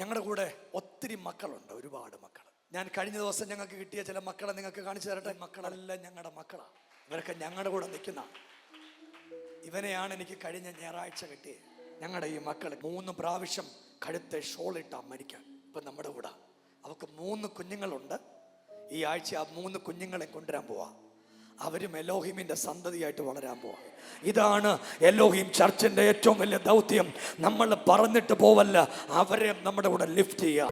ഞങ്ങളുടെ കൂടെ ഒത്തിരി മക്കളുണ്ട്, ഒരുപാട് മക്കൾ. ഞാൻ കഴിഞ്ഞ ദിവസം ഞങ്ങൾക്ക് കിട്ടിയ ചില മക്കളെ നിങ്ങൾക്ക് കാണിച്ചു തരട്ടെ. മക്കളെല്ലാം ഞങ്ങളുടെ മക്കളാണ്. ഇവരൊക്കെ ഞങ്ങളുടെ കൂടെ നിൽക്കുന്ന. ഇവനെയാണ് എനിക്ക് കഴിഞ്ഞ ഞായറാഴ്ച കിട്ടിയത്. ഞങ്ങളുടെ ഈ മക്കൾ 3 പ്രാവശ്യം കഴുത്തെ ഷോളിട്ടാ മരിക്കാൻ. ഇപ്പം നമ്മുടെ കൂടെ അവർക്ക് 3 കുഞ്ഞുങ്ങളുണ്ട്. ഈ ആഴ്ച ആ 3 കുഞ്ഞുങ്ങളെ കൊണ്ടുവരാൻ പോവാ. അവരും എലോഹിമിന്റെ സന്തതിയായിട്ട് വളരാൻ പോവാ. ഇതാണ് എലോഹിം ചർച്ചിന്റെ ഏറ്റവും വലിയ ദൗത്യം. നമ്മൾ പറഞ്ഞിട്ട് പോവല്ല, അവരെ നമ്മുടെ കൂടെ ലിഫ്റ്റ് ചെയ്യുക.